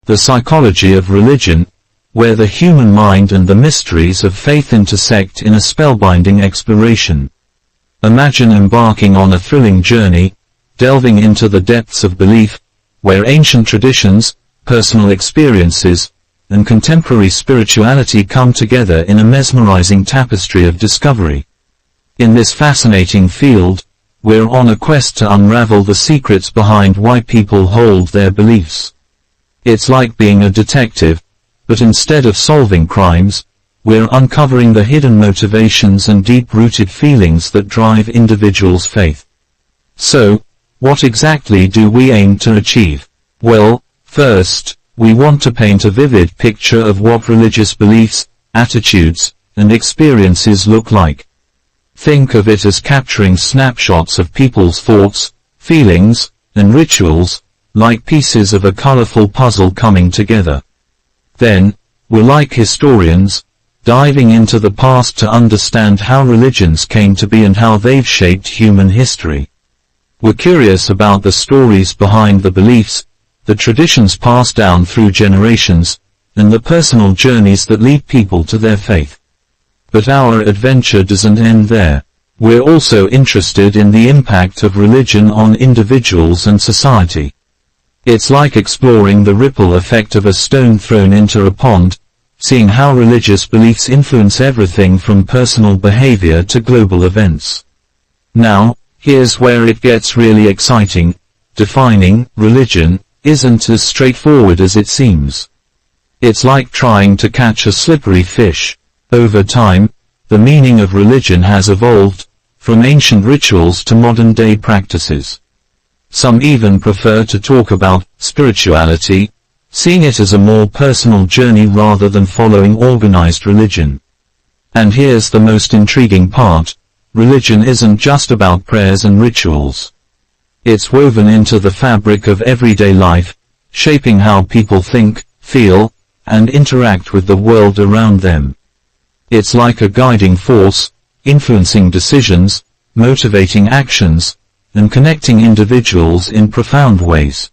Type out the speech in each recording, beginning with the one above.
The psychology of religion, where the human mind and the mysteries of faith intersect in a spellbinding exploration. Imagine embarking on a thrilling journey, delving into the depths of belief, where ancient traditions, personal experiences, and contemporary spirituality come together in a mesmerizing tapestry of discovery. In this fascinating field, we're on a quest to unravel the secrets behind why people hold their beliefs. It's like being a detective, but instead of solving crimes, we're uncovering the hidden motivations and deep-rooted feelings that drive individuals' faith. So, what exactly do we aim to achieve? Well, first, we want to paint a vivid picture of what religious beliefs, attitudes, and experiences look like. Think of it as capturing snapshots of people's thoughts, feelings, and rituals, like pieces of a colorful puzzle coming together. Then, we're like historians, diving into the past to understand how religions came to be and how they've shaped human history. We're curious about the stories behind the beliefs, the traditions passed down through generations, and the personal journeys that lead people to their faith. But our adventure doesn't end there. We're also interested in the impact of religion on individuals and society. It's like exploring the ripple effect of a stone thrown into a pond, seeing how religious beliefs influence everything from personal behavior to global events. Now, here's where it gets really exciting. Defining religion isn't as straightforward as it seems. It's like trying to catch a slippery fish. Over time, the meaning of religion has evolved, from ancient rituals to modern-day practices. Some even prefer to talk about spirituality, seeing it as a more personal journey rather than following organized religion. And here's the most intriguing part: religion isn't just about prayers and rituals. It's woven into the fabric of everyday life, shaping how people think, feel, and interact with the world around them. It's like a guiding force, influencing decisions, motivating actions, and connecting individuals in profound ways.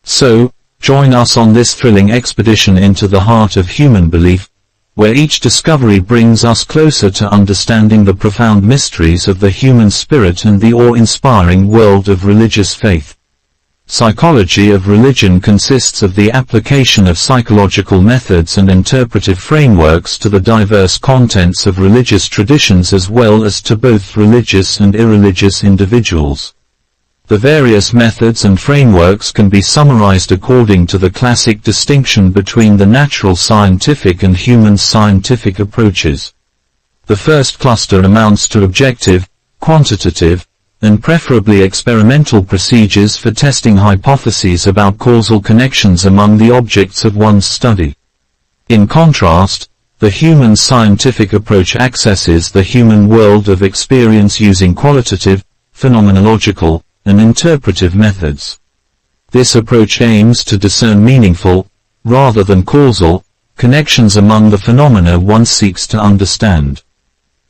So, join us on this thrilling expedition into the heart of human belief, where each discovery brings us closer to understanding the profound mysteries of the human spirit and the awe-inspiring world of religious faith. Psychology of religion consists of the application of psychological methods and interpretive frameworks to the diverse contents of religious traditions as well as to both religious and irreligious individuals. The various methods and frameworks can be summarized according to the classic distinction between the natural scientific and human scientific approaches. The first cluster amounts to objective, quantitative, and preferably experimental procedures for testing hypotheses about causal connections among the objects of one's study. In contrast, the human scientific approach accesses the human world of experience using qualitative, phenomenological, and interpretive methods. This approach aims to discern meaningful, rather than causal, connections among the phenomena one seeks to understand.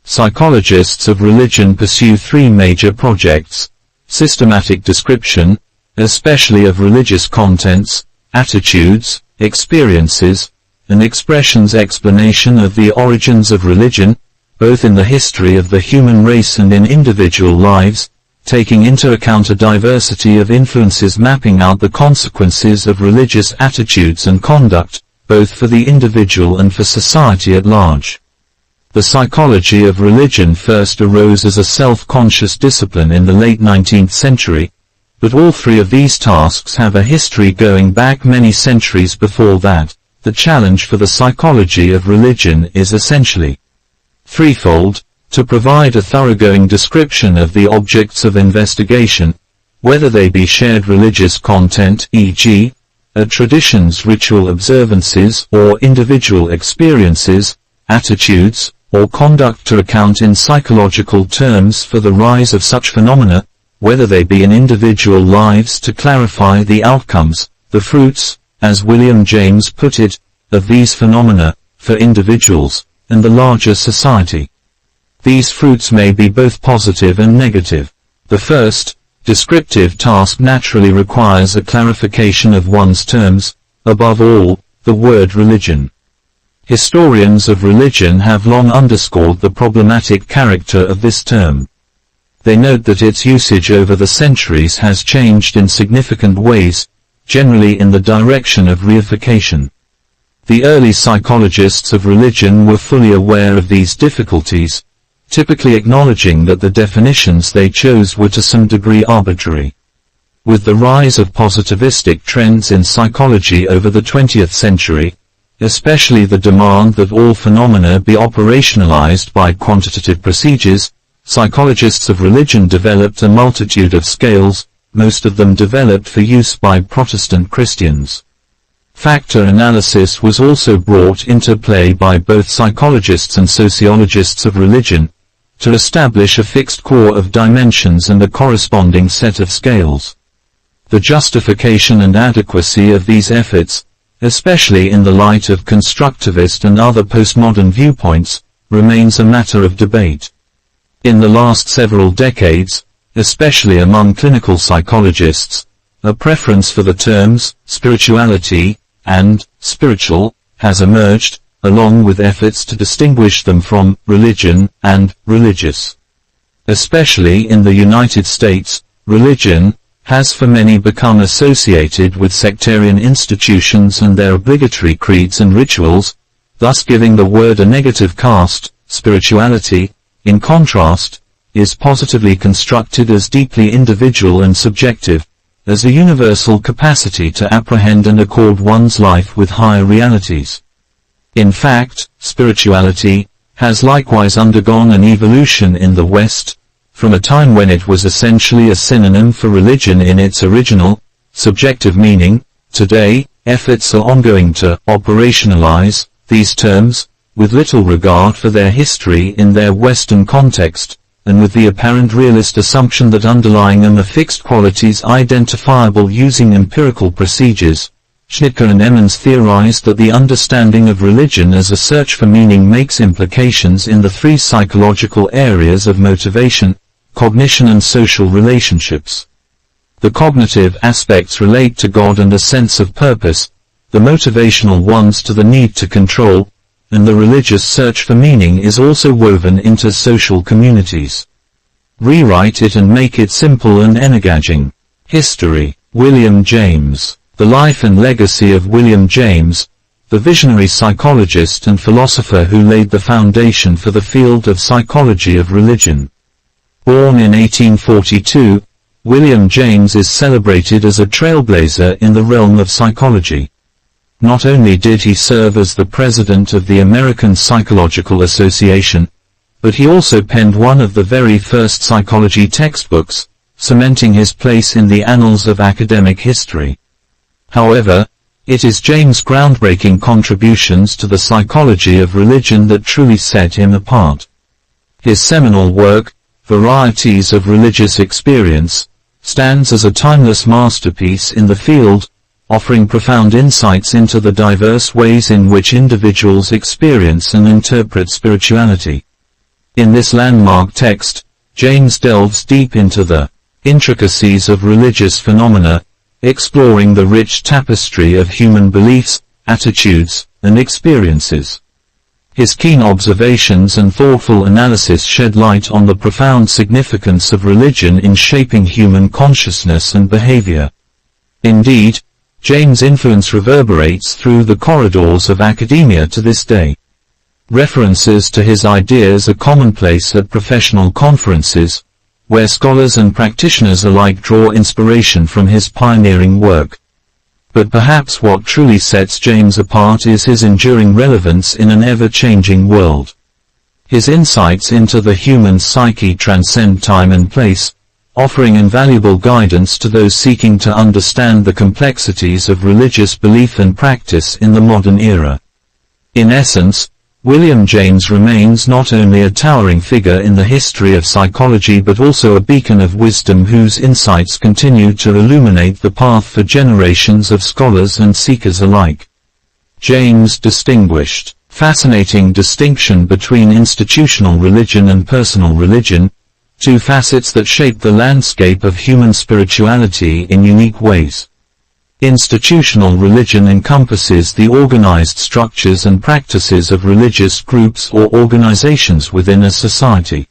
Psychologists of religion pursue three major projects: systematic description, especially of religious contents, attitudes, experiences, and expressions, explanation of the origins of religion, both in the history of the human race and in individual lives, taking into account a diversity of influences, mapping out the consequences of religious attitudes and conduct, both for the individual and for society at large. The psychology of religion first arose as a self-conscious discipline in the late 19th century, but all three of these tasks have a history going back many centuries before that. The challenge for the psychology of religion is essentially threefold: to provide a thoroughgoing description of the objects of investigation, whether they be shared religious content, e.g., traditions, ritual observances, or individual experiences, attitudes, or conduct; to account in psychological terms for the rise of such phenomena, whether they be in individual lives; to clarify the outcomes, the fruits, as William James put it, of these phenomena, for individuals, and the larger society. These fruits may be both positive and negative. The first, descriptive task naturally requires a clarification of one's terms, Above all, the word religion. Historians of religion have long underscored the problematic character of this term. They note that its usage over the centuries has changed in significant ways, generally in the direction of reification. The early psychologists of religion were fully aware of these difficulties, typically acknowledging that the definitions they chose were to some degree arbitrary. With the rise of positivistic trends in psychology over the 20th century, especially the demand that all phenomena be operationalized by quantitative procedures, psychologists of religion developed a multitude of scales, most of them developed for use by Protestant Christians. Factor analysis was also brought into play by both psychologists and sociologists of religion, to establish a fixed core of dimensions and a corresponding set of scales. The justification and adequacy of these efforts, especially in the light of constructivist and other postmodern viewpoints, remains a matter of debate. In the last several decades, especially among clinical psychologists, a preference for the terms spirituality and spiritual has emerged, along with efforts to distinguish them from religion and religious. Especially in the United States, religion has for many become associated with sectarian institutions and their obligatory creeds and rituals, thus giving the word a negative cast. Spirituality, in contrast, is positively constructed as deeply individual and subjective, as a universal capacity to apprehend and accord one's life with higher realities. In fact, spirituality has likewise undergone an evolution in the West, from a time when it was essentially a synonym for religion in its original, subjective meaning. Today, efforts are ongoing to operationalize these terms, with little regard for their history in their Western context, and with the apparent realist assumption that underlying them are fixed qualities identifiable using empirical procedures. Schnitker and Emmons theorized that the understanding of religion as a search for meaning makes implications in the three psychological areas of motivation, cognition and social relationships. The cognitive aspects relate to God and a sense of purpose, the motivational ones to the need to control, and the religious search for meaning is also woven into social communities. Rewrite it and make it simple and engaging. History. William James. The life and legacy of William James, the visionary psychologist and philosopher who laid the foundation for the field of psychology of religion. Born in 1842, William James is celebrated as a trailblazer in the realm of psychology. Not only did he serve as the president of the American Psychological Association, but he also penned one of the very first psychology textbooks, cementing his place in the annals of academic history. However, it is James' groundbreaking contributions to the psychology of religion that truly set him apart. His seminal work, Varieties of Religious Experience, stands as a timeless masterpiece in the field, offering profound insights into the diverse ways in which individuals experience and interpret spirituality. In this landmark text, James delves deep into the intricacies of religious phenomena, exploring the rich tapestry of human beliefs, attitudes, and experiences. His keen observations and thoughtful analysis shed light on the profound significance of religion in shaping human consciousness and behavior. Indeed, James' influence reverberates through the corridors of academia to this day. References to his ideas are commonplace at professional conferences, where scholars and practitioners alike draw inspiration from his pioneering work. But perhaps what truly sets James apart is his enduring relevance in an ever-changing world. His insights into the human psyche transcend time and place, offering invaluable guidance to those seeking to understand the complexities of religious belief and practice in the modern era. In essence, William James remains not only a towering figure in the history of psychology but also a beacon of wisdom whose insights continue to illuminate the path for generations of scholars and seekers alike. James distinguished fascinating distinction between institutional religion and personal religion, two facets that shape the landscape of human spirituality in unique ways. Institutional religion encompasses the organized structures and practices of religious groups or organizations within a society.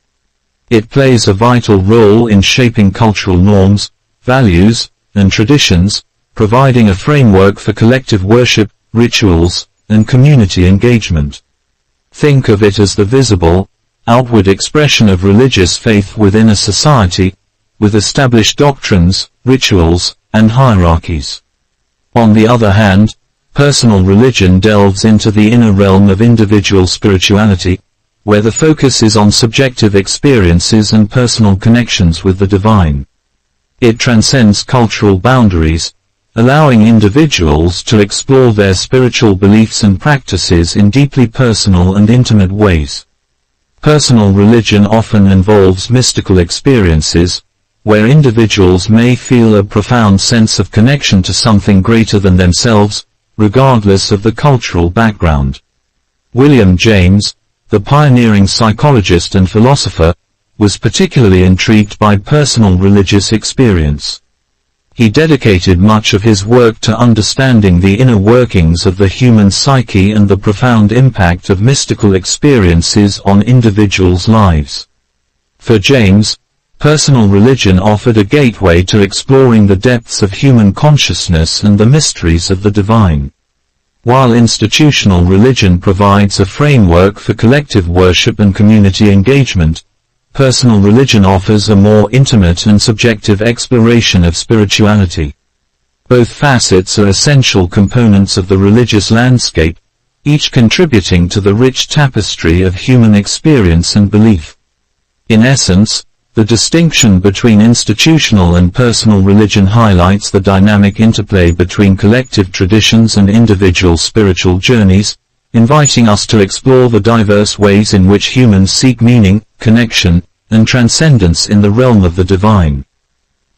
It plays a vital role in shaping cultural norms, values, and traditions, providing a framework for collective worship, rituals, and community engagement. Think of it as the visible, outward expression of religious faith within a society, with established doctrines, rituals, and hierarchies. On the other hand, personal religion delves into the inner realm of individual spirituality, where the focus is on subjective experiences and personal connections with the divine. It transcends cultural boundaries, allowing individuals to explore their spiritual beliefs and practices in deeply personal and intimate ways. Personal religion often involves mystical experiences, where individuals may feel a profound sense of connection to something greater than themselves, regardless of the cultural background. William James, the pioneering psychologist and philosopher, was particularly intrigued by personal religious experience. He dedicated much of his work to understanding the inner workings of the human psyche and the profound impact of mystical experiences on individuals' lives. For James, personal religion offered a gateway to exploring the depths of human consciousness and the mysteries of the divine. While institutional religion provides a framework for collective worship and community engagement, personal religion offers a more intimate and subjective exploration of spirituality. Both facets are essential components of the religious landscape, each contributing to the rich tapestry of human experience and belief. In essence, the distinction between institutional and personal religion highlights the dynamic interplay between collective traditions and individual spiritual journeys, inviting us to explore the diverse ways in which humans seek meaning, connection, and transcendence in the realm of the divine.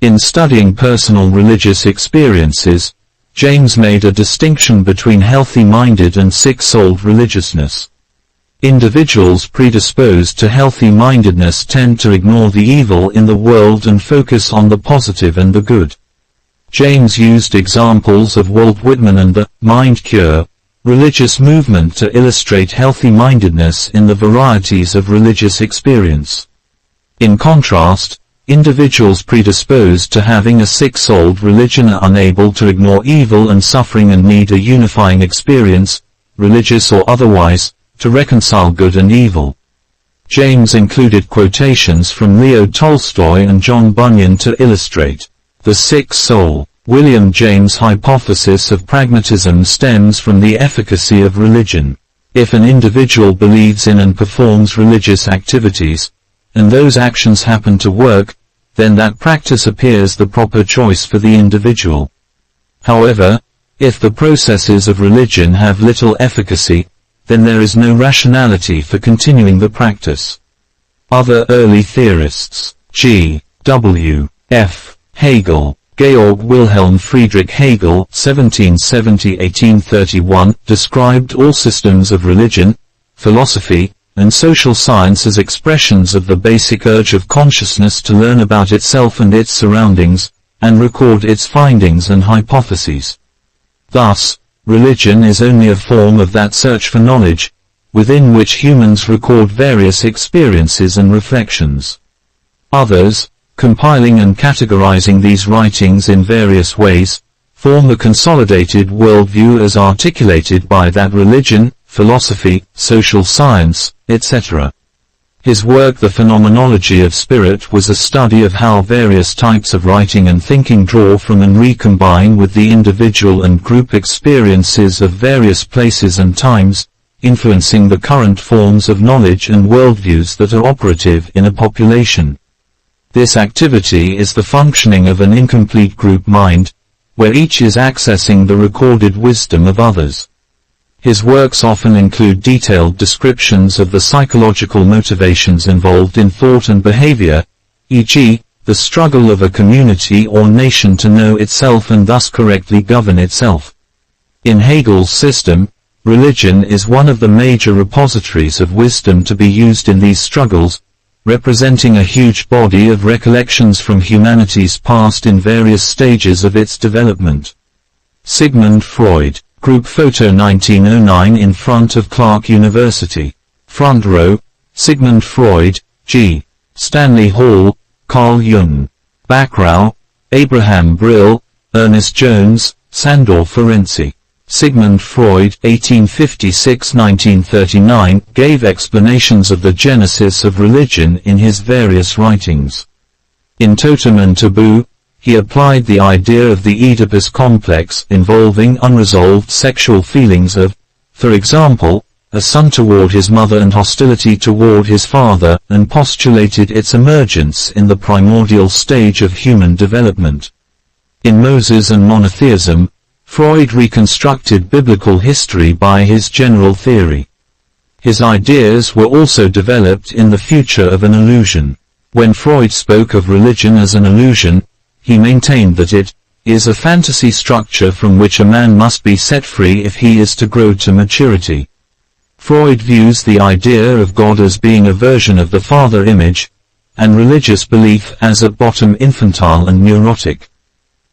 In studying personal religious experiences, James made a distinction between healthy-minded and sick-souled religiousness. Individuals predisposed to healthy-mindedness tend to ignore the evil in the world and focus on the positive and the good. James used examples of Walt Whitman and the Mind Cure religious movement to illustrate healthy-mindedness in the varieties of religious experience. In contrast, individuals predisposed to having a sick-souled religion are unable to ignore evil and suffering and need a unifying experience, religious or otherwise, to reconcile good and evil. James included quotations from Leo Tolstoy and John Bunyan to illustrate the sick soul. William James' hypothesis of pragmatism stems from the efficacy of religion. If an individual believes in and performs religious activities, and those actions happen to work, then that practice appears the proper choice for the individual. However, if the processes of religion have little efficacy, then there is no rationality for continuing the practice. Other early theorists, G. W. F. Hegel, Georg Wilhelm Friedrich Hegel, 1770–1831, described all systems of religion, philosophy, and social science as expressions of the basic urge of consciousness to learn about itself and its surroundings, and record its findings and hypotheses. Thus, religion is only a form of that search for knowledge, within which humans record various experiences and reflections. Others, compiling and categorizing these writings in various ways, form the consolidated worldview as articulated by that religion, philosophy, social science, etc. His work The Phenomenology of Spirit was a study of how various types of writing and thinking draw from and recombine with the individual and group experiences of various places and times, influencing the current forms of knowledge and worldviews that are operative in a population. This activity is the functioning of an incomplete group mind, where each is accessing the recorded wisdom of others. His works often include detailed descriptions of the psychological motivations involved in thought and behavior, e.g., the struggle of a community or nation to know itself and thus correctly govern itself. In Hegel's system, religion is one of the major repositories of wisdom to be used in these struggles, representing a huge body of recollections from humanity's past in various stages of its development. Sigmund Freud, Group Photo 1909 in front of Clark University. Front row, Sigmund Freud, G. Stanley Hall, Carl Jung. Back row, Abraham Brill, Ernest Jones, Sandor Ferenczi. Sigmund Freud, 1856–1939, gave explanations of the genesis of religion in his various writings. In Totem and Taboo, he applied the idea of the Oedipus complex involving unresolved sexual feelings of, for example, a son toward his mother and hostility toward his father, and postulated its emergence in the primordial stage of human development. In Moses and Monotheism, Freud reconstructed biblical history by his general theory. His ideas were also developed in The Future of an Illusion. When Freud spoke of religion as an illusion, he maintained that it is a fantasy structure from which a man must be set free if he is to grow to maturity. Freud views the idea of God as being a version of the father image, and religious belief as at bottom infantile and neurotic.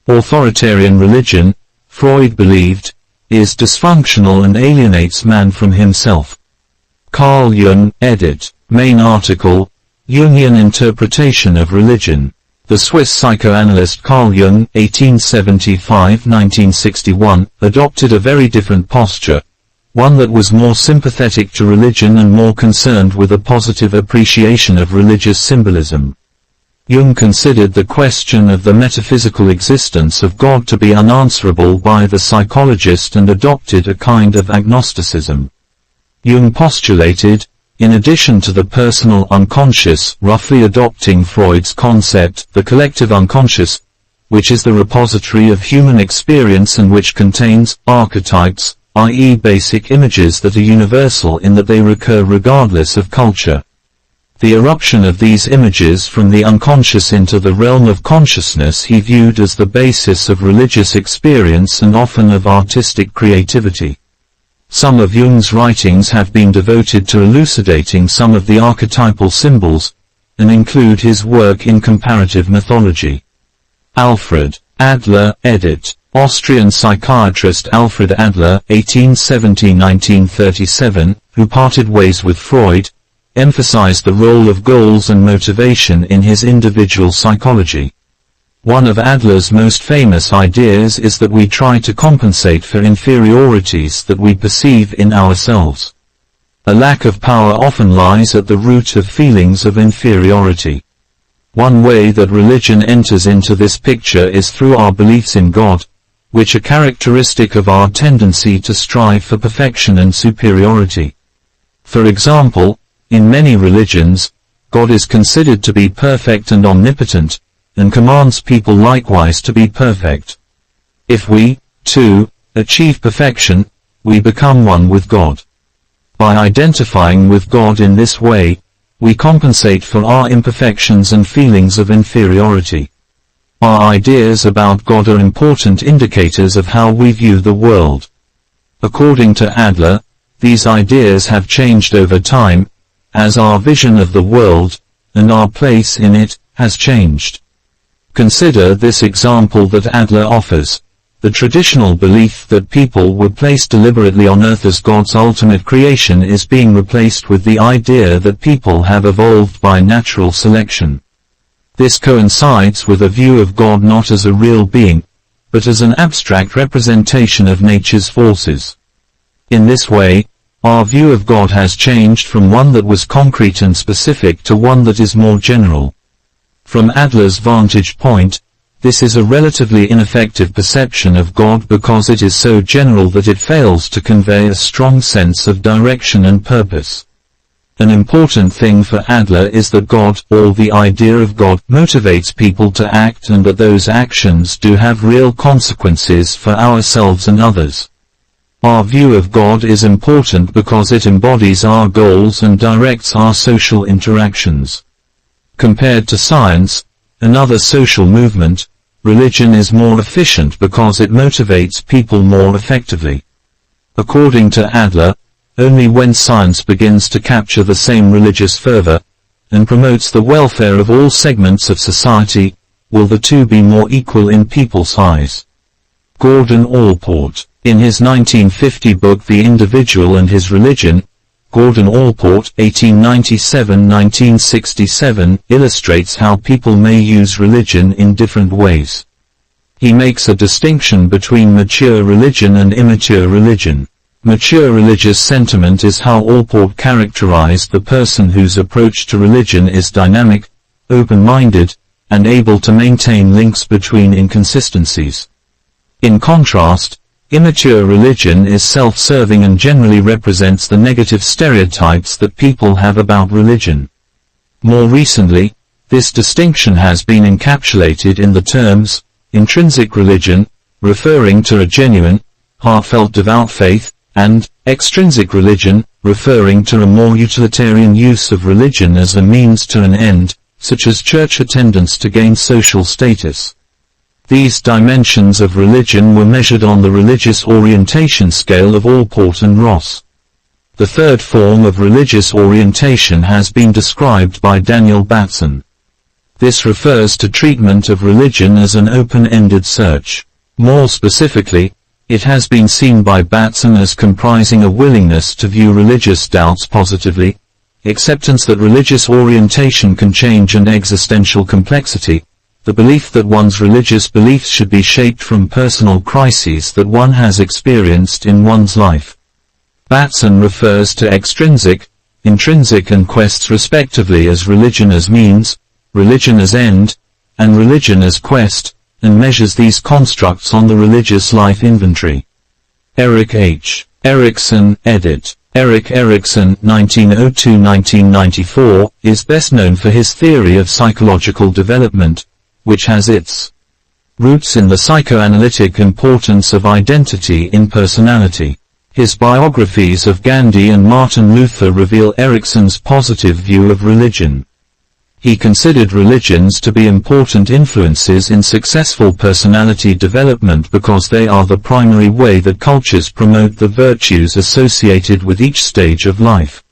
Authoritarian religion, Freud believed, is dysfunctional and alienates man from himself. Carl Jung, edit. Main article, Jungian Interpretation of Religion. The Swiss psychoanalyst Carl Jung, 1875–1961, adopted a very different posture, one that was more sympathetic to religion and more concerned with a positive appreciation of religious symbolism. Jung considered the question of the metaphysical existence of God to be unanswerable by the psychologist and adopted a kind of agnosticism. Jung postulated, in addition to the personal unconscious, roughly adopting Freud's concept, the collective unconscious, which is the repository of human experience and which contains archetypes, i.e. basic images that are universal in that they recur regardless of culture. The eruption of these images from the unconscious into the realm of consciousness he viewed as the basis of religious experience and often of artistic creativity. Some of Jung's writings have been devoted to elucidating some of the archetypal symbols, and include his work in comparative mythology. Alfred Adler, edit. Austrian psychiatrist Alfred Adler, 1870–1937, who parted ways with Freud, emphasized the role of goals and motivation in his individual psychology. One of Adler's most famous ideas is that we try to compensate for inferiorities that we perceive in ourselves. A lack of power often lies at the root of feelings of inferiority. One way that religion enters into this picture is through our beliefs in God, which are characteristic of our tendency to strive for perfection and superiority. For example, in many religions, God is considered to be perfect and omnipotent, and commands people likewise to be perfect. If we, too, achieve perfection, we become one with God. By identifying with God in this way, we compensate for our imperfections and feelings of inferiority. Our ideas about God are important indicators of how we view the world. According to Adler, these ideas have changed over time, as our vision of the world, and our place in it, has changed. Consider this example that Adler offers. The traditional belief that people were placed deliberately on earth as God's ultimate creation is being replaced with the idea that people have evolved by natural selection. This coincides with a view of God not as a real being, but as an abstract representation of nature's forces. In this way, our view of God has changed from one that was concrete and specific to one that is more general. From Adler's vantage point, this is a relatively ineffective perception of God because it is so general that it fails to convey a strong sense of direction and purpose. An important thing for Adler is that God, or the idea of God, motivates people to act and that those actions do have real consequences for ourselves and others. Our view of God is important because it embodies our goals and directs our social interactions. Compared to science, another social movement, religion is more efficient because it motivates people more effectively. According to Adler, only when science begins to capture the same religious fervor, and promotes the welfare of all segments of society, will the two be more equal in people's eyes. Gordon Allport. In his 1950 book The Individual and His Religion, Gordon Allport, 1897–1967, illustrates how people may use religion in different ways. He makes a distinction between mature religion and immature religion. Mature religious sentiment is how Allport characterized the person whose approach to religion is dynamic, open-minded, and able to maintain links between inconsistencies. In contrast, immature religion is self-serving and generally represents the negative stereotypes that people have about religion. More recently, this distinction has been encapsulated in the terms intrinsic religion, referring to a genuine, heartfelt devout faith, and extrinsic religion, referring to a more utilitarian use of religion as a means to an end, such as church attendance to gain social status. These dimensions of religion were measured on the religious orientation scale of Allport and Ross. The third form of religious orientation has been described by Daniel Batson. This refers to treatment of religion as an open-ended search. More specifically, it has been seen by Batson as comprising a willingness to view religious doubts positively, acceptance that religious orientation can change and existential complexity, the belief that one's religious beliefs should be shaped from personal crises that one has experienced in one's life. Batson refers to extrinsic, intrinsic and quests respectively as religion as means, religion as end, and religion as quest, and measures these constructs on the religious life inventory. Erik H. Erikson, edit. Erik Erikson, 1902–1994, is best known for his theory of psychological development, which has its roots in the psychoanalytic importance of identity in personality. His biographies of Gandhi and Martin Luther reveal Erikson's positive view of religion. He considered religions to be important influences in successful personality development because they are the primary way that cultures promote the virtues associated with each stage of life.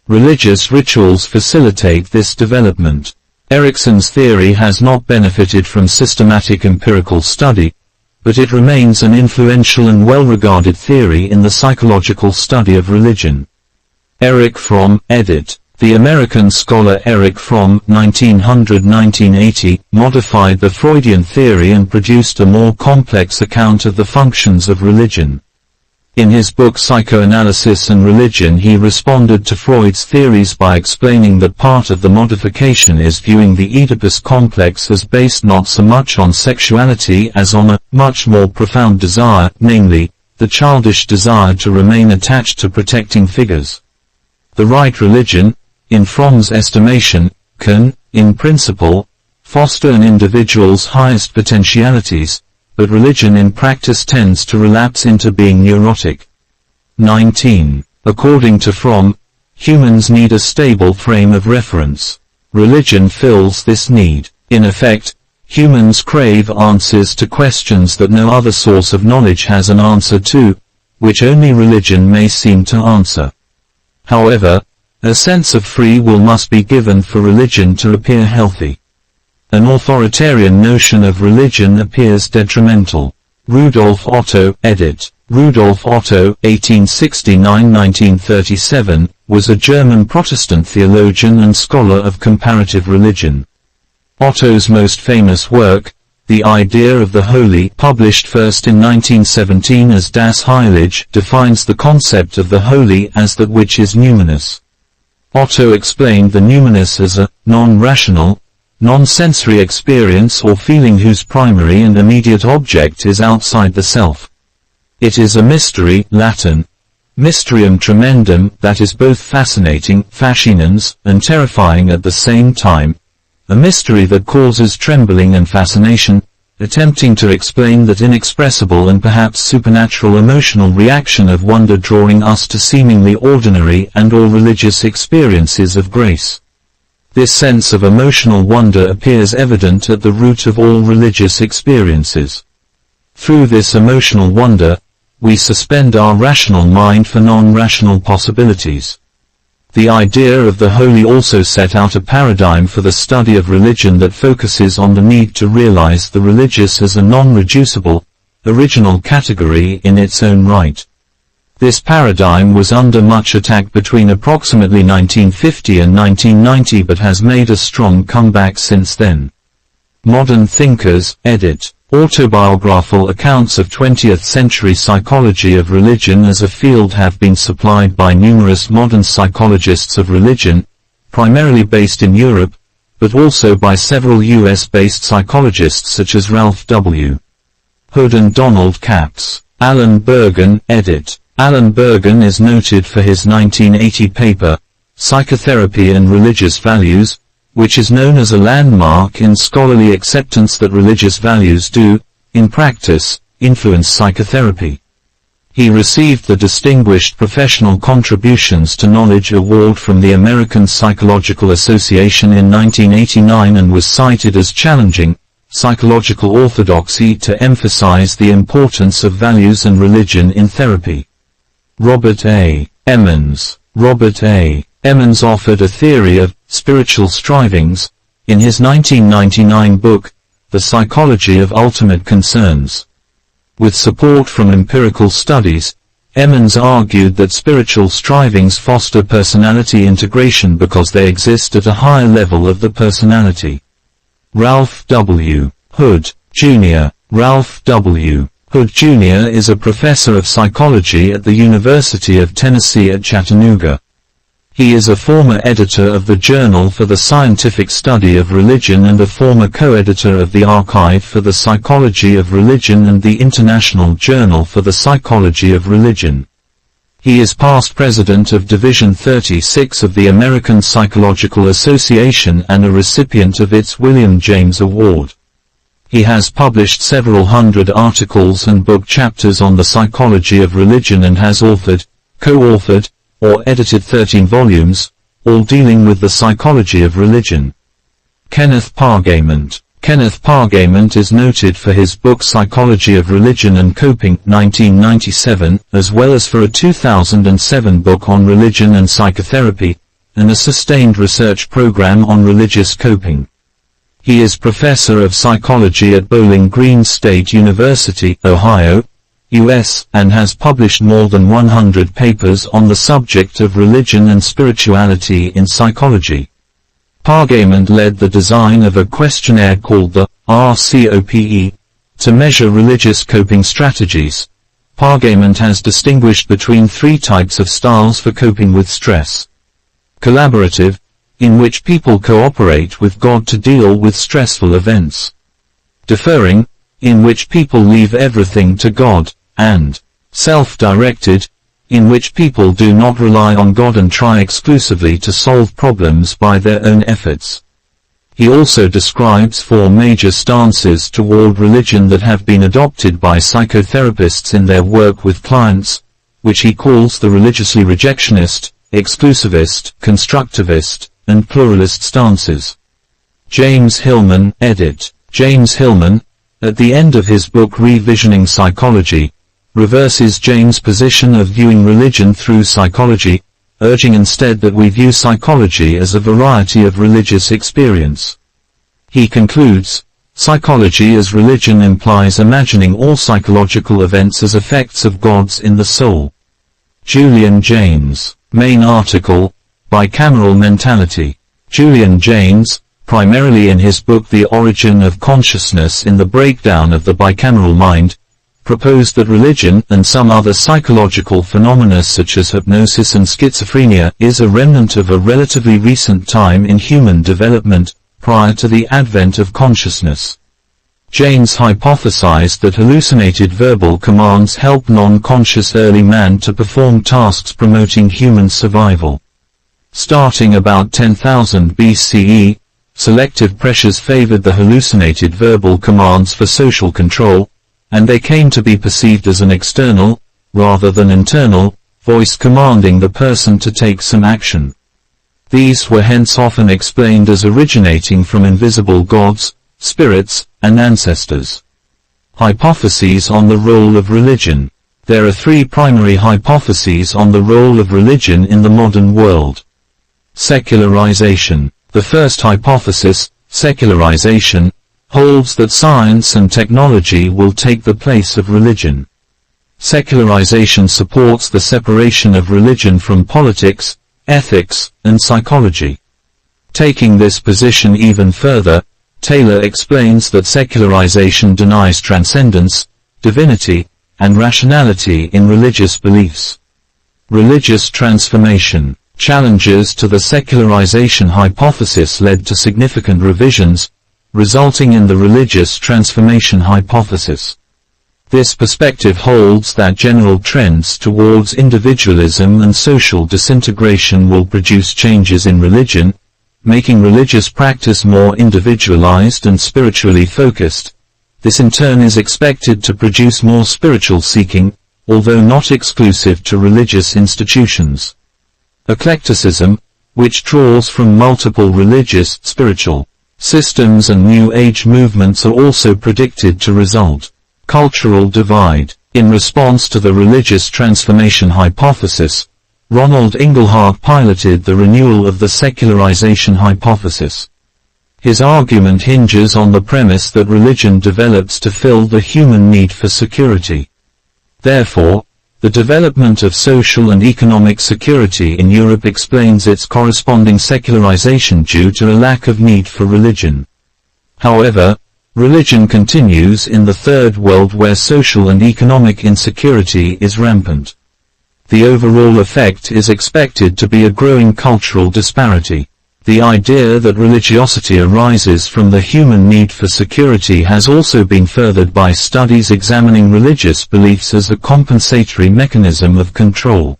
Religious rituals facilitate this development. Erikson's theory has not benefited from systematic empirical study, but it remains an influential and well-regarded theory in the psychological study of religion. Erich Fromm, edit. The American scholar Erich Fromm, 1900–1980, modified the Freudian theory and produced a more complex account of the functions of religion. In his book Psychoanalysis and Religion he responded to Freud's theories by explaining that part of the modification is viewing the Oedipus complex as based not so much on sexuality as on a much more profound desire, namely, the childish desire to remain attached to protecting figures. The right religion, in Fromm's estimation, can, in principle, foster an individual's highest potentialities, but religion in practice tends to relapse into being neurotic. 19. According to Fromm, humans need a stable frame of reference. Religion fills this need. In effect, humans crave answers to questions that no other source of knowledge has an answer to, which only religion may seem to answer. However, a sense of free will must be given for religion to appear healthy. An authoritarian notion of religion appears detrimental. Rudolf Otto, edit. Rudolf Otto, 1869–1937, was a German Protestant theologian and scholar of comparative religion. Otto's most famous work, The Idea of the Holy, published first in 1917 as Das Heilige, defines the concept of the holy as that which is numinous. Otto explained the numinous as a non-rational, non-sensory experience or feeling whose primary and immediate object is outside the self. It is a mystery, Latin, mysterium tremendum, that is both fascinating, fascinans, and terrifying at the same time, a mystery that causes trembling and fascination, attempting to explain that inexpressible and perhaps supernatural emotional reaction of wonder, drawing us to seemingly ordinary and all religious experiences of grace. This sense of emotional wonder appears evident at the root of all religious experiences. Through this emotional wonder, we suspend our rational mind for non-rational possibilities. The idea of the holy also set out a paradigm for the study of religion that focuses on the need to realize the religious as a non-reducible, original category in its own right. This paradigm was under much attack between approximately 1950 and 1990 but has made a strong comeback since then. Modern Thinkers, edit. Autobiographical accounts of 20th-century psychology of religion as a field have been supplied by numerous modern psychologists of religion, primarily based in Europe, but also by several US-based psychologists such as Ralph W. Hood and Donald Capps. Alan Bergen, edit. Alan Bergen is noted for his 1980 paper, Psychotherapy and Religious Values, which is known as a landmark in scholarly acceptance that religious values do, in practice, influence psychotherapy. He received the Distinguished Professional Contributions to Knowledge Award from the American Psychological Association in 1989 and was cited as challenging psychological orthodoxy to emphasize the importance of values and religion in therapy. Robert A. Emmons. Robert A. Emmons offered a theory of spiritual strivings in his 1999 book, The Psychology of Ultimate Concerns. With support from empirical studies, Emmons argued that spiritual strivings foster personality integration because they exist at a higher level of the personality. Ralph W. Hood, Jr. Ralph W. Hood, Jr. is a professor of psychology at the University of Tennessee at Chattanooga. He is a former editor of the Journal for the Scientific Study of Religion and a former co-editor of the Archive for the Psychology of Religion and the International Journal for the Psychology of Religion. He is past president of Division 36 of the American Psychological Association and a recipient of its William James Award. He has published several hundred articles and book chapters on the psychology of religion and has authored, co-authored, or edited 13 volumes, all dealing with the psychology of religion. Kenneth Pargament. Kenneth Pargament is noted for his book Psychology of Religion and Coping, 1997, as well as for a 2007 book on religion and psychotherapy, and a sustained research program on religious coping. He is professor of psychology at Bowling Green State University, Ohio, U.S., and has published more than 100 papers on the subject of religion and spirituality in psychology. Pargament led the design of a questionnaire called the RCOPE to measure religious coping strategies. Pargament has distinguished between three types of styles for coping with stress. Collaborative, in which people cooperate with God to deal with stressful events. Deferring, in which people leave everything to God, and self-directed, in which people do not rely on God and try exclusively to solve problems by their own efforts. He also describes four major stances toward religion that have been adopted by psychotherapists in their work with clients, which he calls the religiously rejectionist, exclusivist, constructivist, and pluralist stances. James Hillman, edit. James Hillman, at the end of his book Revisioning Psychology, reverses James' position of viewing religion through psychology, urging instead that we view psychology as a variety of religious experience. He concludes, psychology as religion implies imagining all psychological events as effects of gods in the soul. Julian Jaynes, main article, Bicameral Mentality. Julian Jaynes, primarily in his book The Origin of Consciousness in the Breakdown of the Bicameral Mind, proposed that religion, and some other psychological phenomena such as hypnosis and schizophrenia, is a remnant of a relatively recent time in human development, prior to the advent of consciousness. Jaynes hypothesized that hallucinated verbal commands help non-conscious early man to perform tasks promoting human survival. Starting about 10,000 BCE, selective pressures favored the hallucinated verbal commands for social control, and they came to be perceived as an external, rather than internal, voice commanding the person to take some action. These were hence often explained as originating from invisible gods, spirits, and ancestors. Hypotheses on the role of religion. There are three primary hypotheses on the role of religion in the modern world. Secularization. The first hypothesis, secularization, holds that science and technology will take the place of religion. Secularization supports the separation of religion from politics, ethics, and psychology. Taking this position even further, Taylor explains that secularization denies transcendence, divinity, and rationality in religious beliefs. Religious transformation. Challenges to the secularization hypothesis led to significant revisions, resulting in the religious transformation hypothesis. This perspective holds that general trends towards individualism and social disintegration will produce changes in religion, making religious practice more individualized and spiritually focused. This in turn is expected to produce more spiritual seeking, although not exclusive to religious institutions. Eclecticism, which draws from multiple religious, spiritual systems and New Age movements, are also predicted to result. Cultural divide. In response to the religious transformation hypothesis, Ronald Inglehart piloted the renewal of the secularization hypothesis. His argument hinges on the premise that religion develops to fill the human need for security. Therefore, the development of social and economic security in Europe explains its corresponding secularization due to a lack of need for religion. However, religion continues in the Third World where social and economic insecurity is rampant. The overall effect is expected to be a growing cultural disparity. The idea that religiosity arises from the human need for security has also been furthered by studies examining religious beliefs as a compensatory mechanism of control.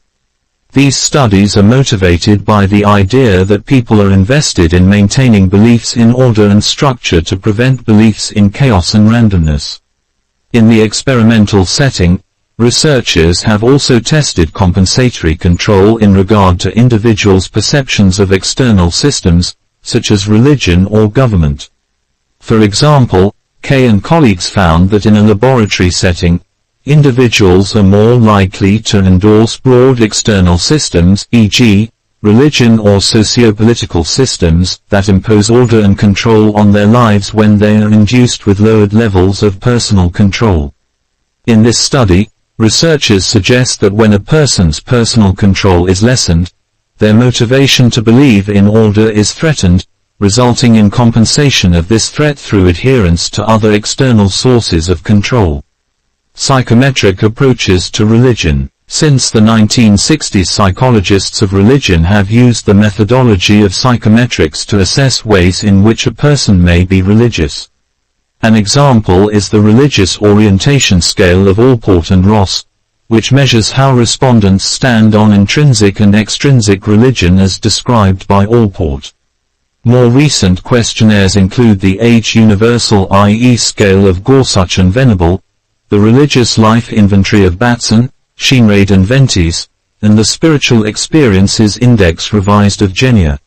These studies are motivated by the idea that people are invested in maintaining beliefs in order and structure to prevent beliefs in chaos and randomness. In the experimental setting, researchers have also tested compensatory control in regard to individuals' perceptions of external systems, such as religion or government. For example, Kay and colleagues found that in a laboratory setting, individuals are more likely to endorse broad external systems, e.g., religion or socio-political systems, that impose order and control on their lives when they are induced with lowered levels of personal control. In this study, researchers suggest that when a person's personal control is lessened, their motivation to believe in order is threatened, resulting in compensation of this threat through adherence to other external sources of control. Psychometric approaches to religion. Since the 1960s, psychologists of religion have used the methodology of psychometrics to assess ways in which a person may be religious. An example is the religious orientation scale of Allport and Ross, which measures how respondents stand on intrinsic and extrinsic religion as described by Allport. More recent questionnaires include the Age Universal IE scale of Gorsuch and Venable, the Religious Life Inventory of Batson, Sheenraid and Ventes, and the Spiritual Experiences Index Revised of Genia.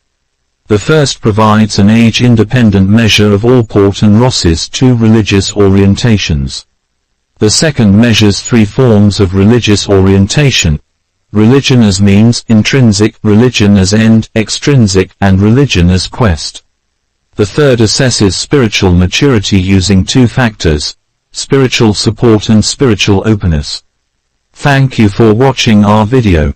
The first provides an age-independent measure of Allport and Ross's two religious orientations. The second measures three forms of religious orientation: religion as means, intrinsic, religion as end, extrinsic, and religion as quest. The third assesses spiritual maturity using two factors: spiritual support and spiritual openness. Thank you for watching our video.